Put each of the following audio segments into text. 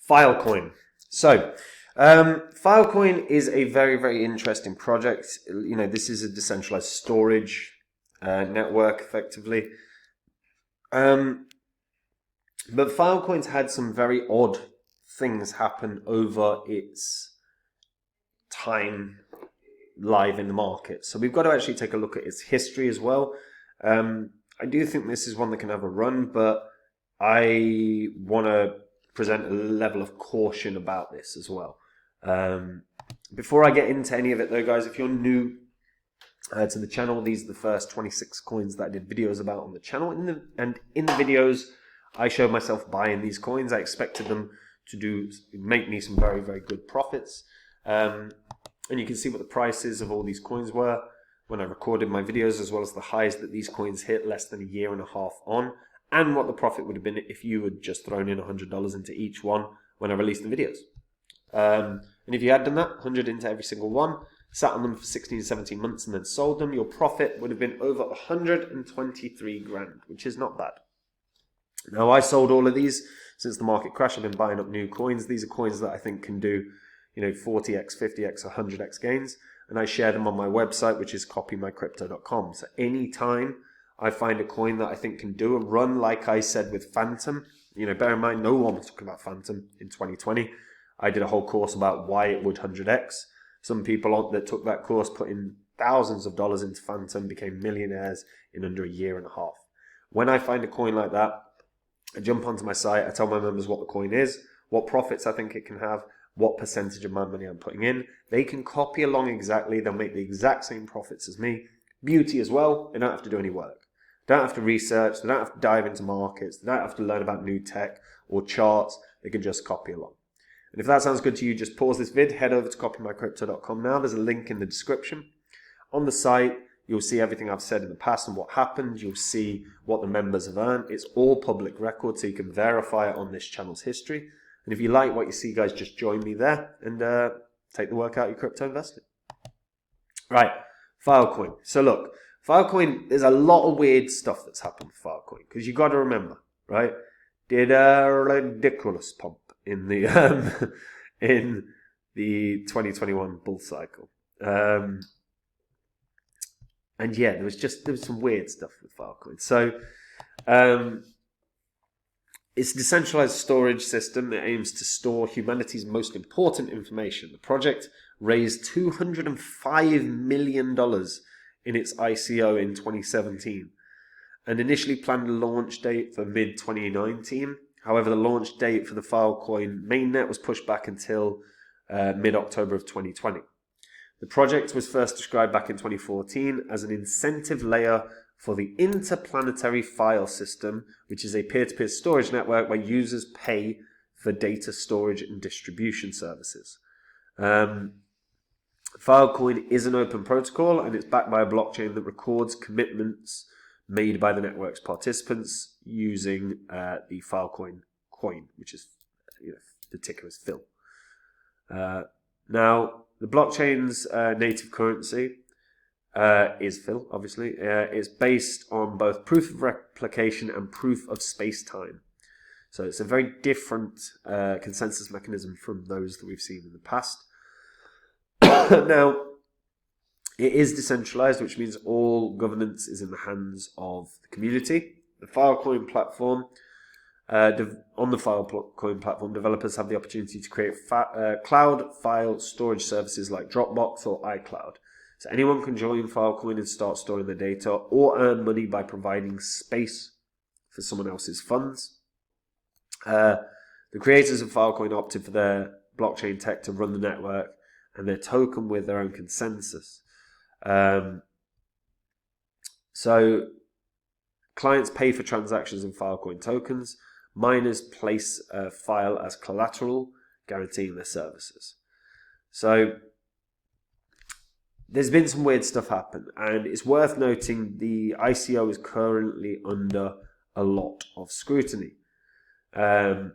Filecoin. So, Filecoin is a very, very interesting project. You know, this is a decentralized storage network, effectively. But Filecoin's had some very odd things happen over its time live in the market. So we've got to actually take a look at its history as well. I do think this is one that can have a run, but I want to present a level of caution about this as well. Before I get into any of it though, guys, if you're new to the channel, these are the first 26 coins that I did videos about on the channel. In the videos, I showed myself buying these coins. I expected them to make me some very, very good profits. And you can see what the prices of all these coins were when I recorded my videos, as well as the highs that these coins hit less than a year and a half on, and what the profit would have been if you had just thrown in $100 into each one when I released the videos. And if you had done that, 100 into every single one, sat on them for 16, 17 months and then sold them, your profit would have been over 123 grand, which is not bad. Now, I sold all of these since the market crash. I've been buying up new coins. These are coins that I think can do, 40x, 50x, 100x gains. And I share them on my website, which is copymycrypto.com. So anytime I find a coin that I think can do a run, like I said with Phantom, bear in mind, no one was talking about Phantom in 2020. I did a whole course about why it would 100x. Some people that took that course put in thousands of dollars into Phantom, became millionaires in under a year and a half. When I find a coin like that, I jump onto my site, I tell my members what the coin is, what profits I think it can have, what percentage of my money I'm putting in. They can copy along exactly. They'll make the exact same profits as me. Beauty as well, they don't have to do any work. They don't have to research. They don't have to dive into markets. They don't have to learn about new tech or charts. They can just copy along. And if that sounds good to you, just pause this vid, head over to copymycrypto.com now. There's a link in the description. On the site, you'll see everything I've said in the past and what happened. You'll see what the members have earned. It's all public record, so you can verify it on this channel's history. And if you like what you see, guys, just join me there and take the work out of your crypto investing. Right, Filecoin. So look, Filecoin, there's a lot of weird stuff that's happened with Filecoin, because you've got to remember, right? Did a ridiculous pump in the in the 2021 bull cycle. And yeah, there was some weird stuff with Filecoin. So it's a decentralized storage system that aims to store humanity's most important information. The project raised $205 million in its ICO in 2017 and initially planned a launch date for mid-2019. However, the launch date for the Filecoin mainnet was pushed back until mid-October of 2020. The project was first described back in 2014 as an incentive layer for the interplanetary file system, which is a peer-to-peer storage network where users pay for data storage and distribution services. Filecoin is an open protocol, and it's backed by a blockchain that records commitments made by the network's participants using the Filecoin coin, which is, the ticker is FIL. Now, the blockchain's native currency is FIL, obviously. It's based on both proof of replication and proof of space-time. So it's a very different consensus mechanism from those that we've seen in the past. Now, it is decentralized, which means all governance is in the hands of the community. The Filecoin platform, on the Filecoin platform, developers have the opportunity to create cloud file storage services like Dropbox or iCloud. So anyone can join Filecoin and start storing their data or earn money by providing space for someone else's funds. The creators of Filecoin opted for their blockchain tech to run the network and their token with their own consensus. So clients pay for transactions in Filecoin tokens. Miners place a file as collateral, guaranteeing their services. So there's been some weird stuff happen, and it's worth noting the ICO is currently under a lot of scrutiny. So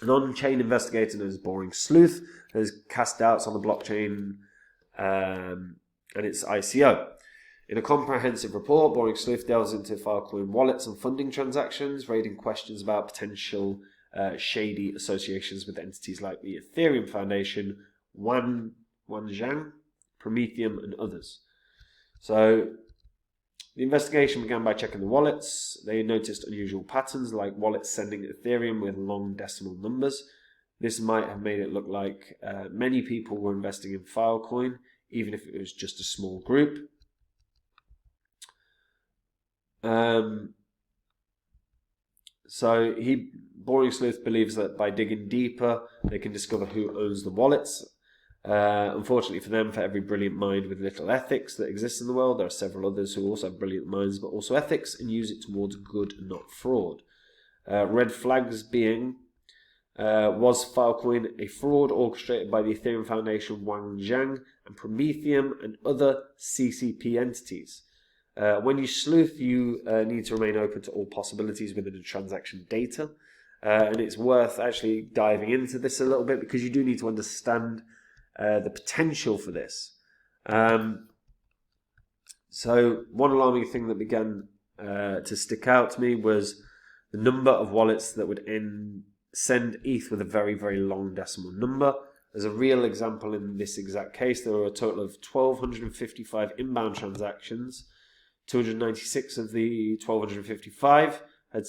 an on-chain investigator known as Boring Sleuth has cast doubts on the blockchain and its ICO. In a comprehensive report, Boring Sleuth delves into Filecoin wallets and funding transactions, raising questions about potential shady associations with entities like the Ethereum Foundation, Wanzhang, Prometheum, and others. So the investigation began by checking the wallets. They noticed unusual patterns, like wallets sending Ethereum with long decimal numbers. This might have made it look like many people were investing in Filecoin, even if it was just a small group. So Boring Sleuth believes that by digging deeper, they can discover who owns the wallets. Unfortunately for them, for every brilliant mind with little ethics that exists in the world, there are several others who also have brilliant minds but also ethics and use it towards good and not fraud. Red flags being, was Filecoin a fraud orchestrated by the Ethereum Foundation, Wanzhang, and Prometheum and other CCP entities? When you sleuth, you need to remain open to all possibilities within the transaction data. And it's worth actually diving into this a little bit because you do need to understand the potential for this. So one alarming thing that began to stick out to me was the number of wallets that would send ETH with a very, very long decimal number. As a real example in this exact case, there were a total of 1,255 inbound transactions. 296 of the 1,255 had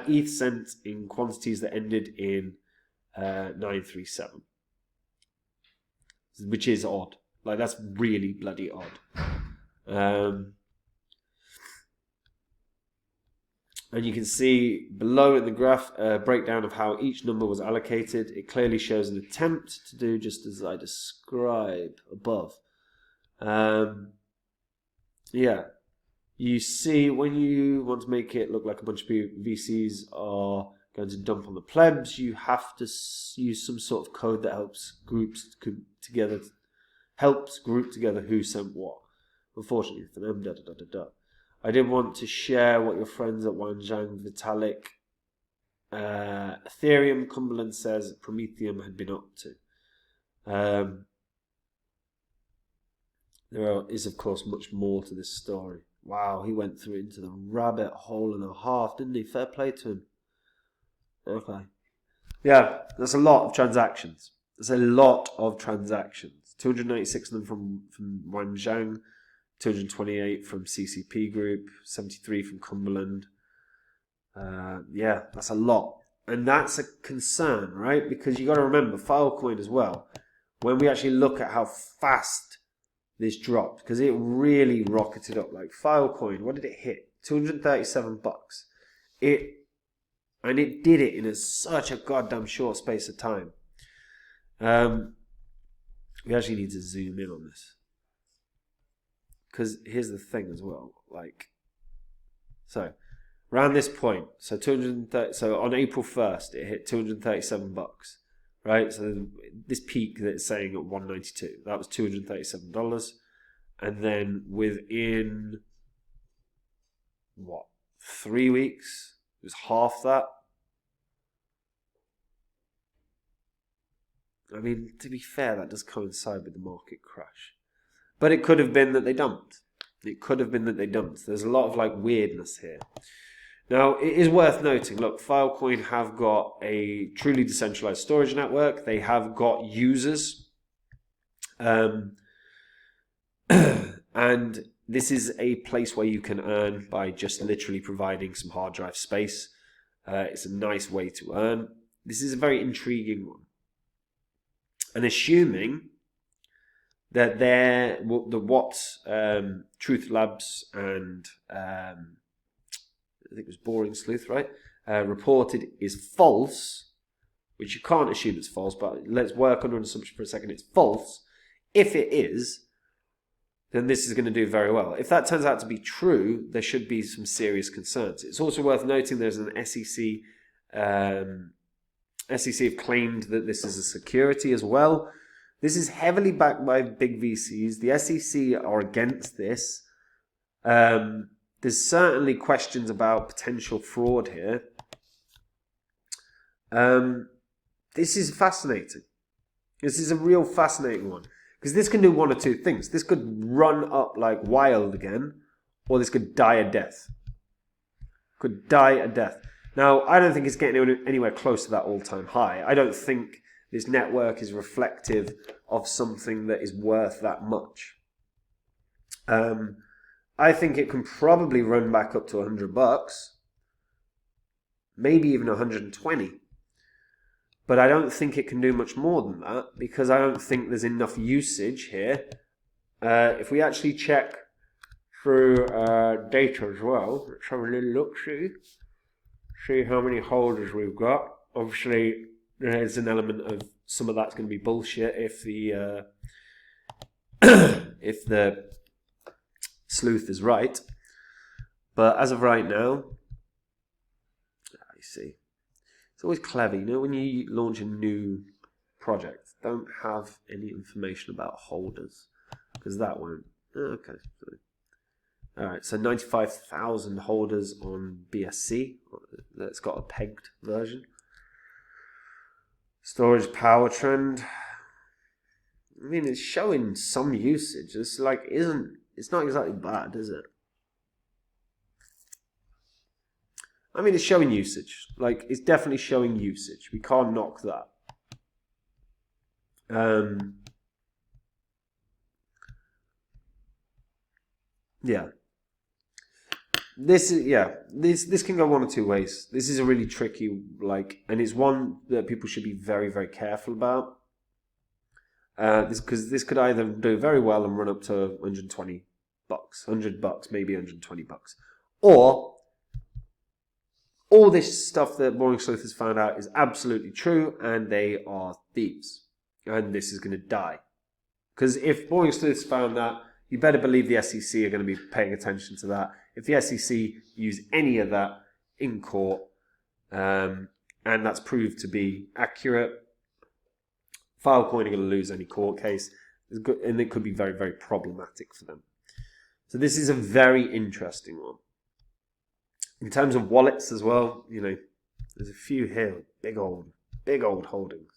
ETH sent in quantities that ended in 937, which is odd. Like, that's really bloody odd. And you can see below in the graph a breakdown of how each number was allocated. It clearly shows an attempt to do just as I describe above. Yeah, you see when you want to make it look like a bunch of VCs are going to dump on the plebs, you have to use some sort of code that helps group together who sent what. Unfortunately for them, I did want to share what your friends at Wanzhang, Vitalik, Ethereum, Cumberland says Prometheum had been up to. There is, of course, much more to this story. Wow, he went through into the rabbit hole and a half, didn't he? Fair play to him. Okay. Yeah, that's a lot of transactions. There's a lot of transactions. 296 of them from Wanzhang, 228 from CCP Group, 73 from Cumberland. Yeah, that's a lot. And that's a concern, right? Because you got to remember, Filecoin as well, when we actually look at how fast this dropped, because it really rocketed up. Like Filecoin, what did it hit? $237. And it did it in such a goddamn short space of time. We actually need to zoom in on this, because here's the thing as well. Like, so around this point, so on April 1st, it hit $237. Right, so this peak that it's saying at 192, that was $237, and then within 3 weeks, it was half that. I mean, to be fair, that does coincide with the market crash, but it could have been that they dumped. There's a lot of like weirdness here. Now, it is worth noting, look, Filecoin have got a truly decentralized storage network. They have got users. And this is a place where you can earn by just literally providing some hard drive space. It's a nice way to earn. This is a very intriguing one. And assuming that Truth Labs and I think it was Boring Sleuth, right? Reported is false, which you can't assume it's false, but let's work under an assumption for a second it's false. If it is, then this is going to do very well. If that turns out to be true, there should be some serious concerns. It's also worth noting there's an SEC. SEC have claimed that this is a security as well. This is heavily backed by big VCs. The SEC are against this. There's certainly questions about potential fraud here. This is fascinating. This is a real fascinating one. Because this can do one or two things. This could run up like wild again, or this could die a death. Could die a death. Now, I don't think it's getting anywhere close to that all-time high. I don't think this network is reflective of something that is worth that much. I think it can probably run back up to $100, maybe even 120. But I don't think it can do much more than that because I don't think there's enough usage here. If we actually check through data as well, let's have a little look, see how many holders we've got. Obviously, there's an element of some of that's going to be bullshit if the if the sleuth is right. But as of right now, I see. It's always clever, you know, when you launch a new project, don't have any information about holders, because that won't. Okay. Alright, so 95,000 holders on BSC. That's got a pegged version. Storage power trend. I mean, it's showing some usage. It's like, it's not exactly bad, is it? I mean, it's showing usage. Like, it's definitely showing usage. We can't knock that. Yeah. This can go one or two ways. This is a really tricky, and it's one that people should be very, very careful about. Because this could either do very well and run up to $120, $100, maybe $120, or all this stuff that Boring Sleuth has found out is absolutely true, and they are thieves, and this is going to die. Because if Boring Sleuth's found that, you better believe the SEC are going to be paying attention to that. If the SEC use any of that in court, and that's proved to be accurate, Filecoin are going to lose any court case, and it could be very, very problematic for them. So this is a very interesting one. In terms of wallets as well, you know, there's a few here, big old holdings.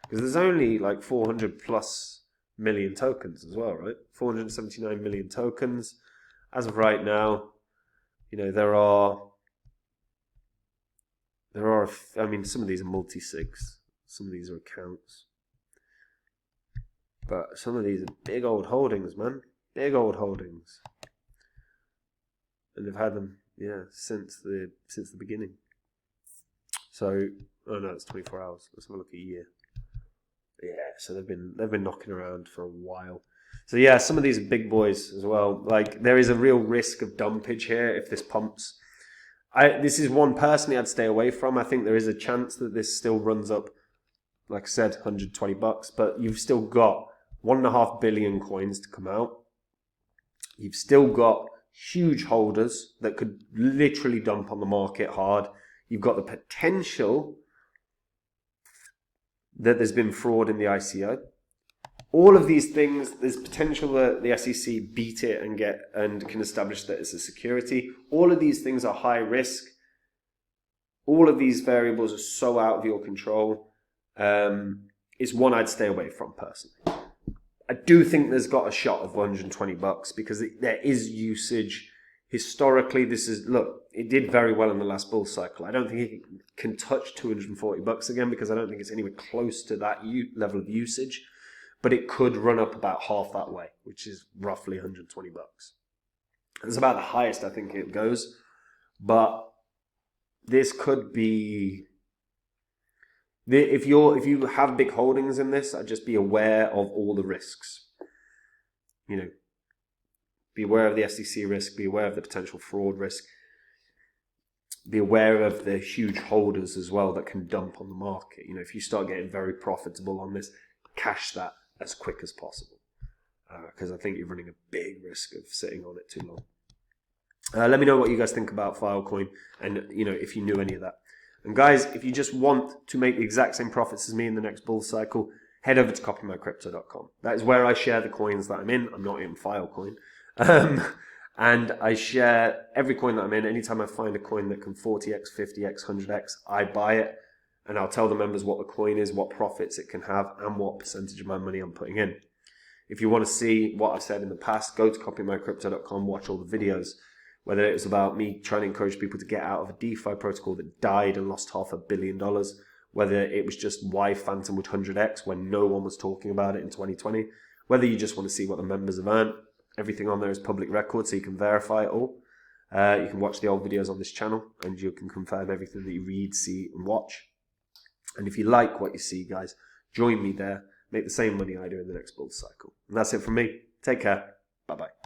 Because there's only like 400 plus million tokens as well, right? 479 million tokens. As of right now, you know, there are, I mean, some of these are multi-sigs, some of these are accounts. But some of these are big old holdings, man. Big old holdings. And they've had them, yeah, since the beginning. So, oh no, it's 24 hours. Let's have a look at a year. Yeah, so they've been knocking around for a while. So yeah, some of these are big boys as well. Like, there is a real risk of dumpage here if this pumps. This is one personally I'd stay away from. I think there is a chance that this still runs up, like I said, $120, but you've still got 1.5 billion coins to come out. You've still got huge holders that could literally dump on the market hard. You've got the potential that there's been fraud in the ICO. All of these things, there's potential that the SEC beat it and can establish that it's a security. All of these things are high risk. All of these variables are so out of your control. It's one I'd stay away from personally. I do think there's got a shot of $120 because there is usage. Historically, look, it did very well in the last bull cycle. I don't think it can touch $240 again because I don't think it's anywhere close to that level of usage. But it could run up about half that way, which is roughly $120. It's about the highest I think it goes. But this could be... If you have big holdings in this, I'd just be aware of all the risks. You know, be aware of the SEC risk, be aware of the potential fraud risk, be aware of the huge holders as well that can dump on the market. You know, if you start getting very profitable on this, cash that as quick as possible, because I think you're running a big risk of sitting on it too long. Let me know what you guys think about Filecoin, and you know, if you knew any of that. And guys, if you just want to make the exact same profits as me in the next bull cycle, head over to copymycrypto.com. That is where I share the coins that I'm in. I'm not in Filecoin. And I share every coin that I'm in. Anytime I find a coin that can 40x, 50x, 100x, I buy it. And I'll tell the members what the coin is, what profits it can have, and what percentage of my money I'm putting in. If you want to see what I've said in the past, go to copymycrypto.com, watch all the videos. Whether it was about me trying to encourage people to get out of a DeFi protocol that died and lost $500 million, whether it was just why Phantom would 100x when no one was talking about it in 2020, whether you just want to see what the members have earned, everything on there is public record so you can verify it all. You can watch the old videos on this channel and you can confirm everything that you read, see and watch. And if you like what you see, guys, join me there. Make the same money I do in the next bull cycle. And that's it from me. Take care. Bye-bye.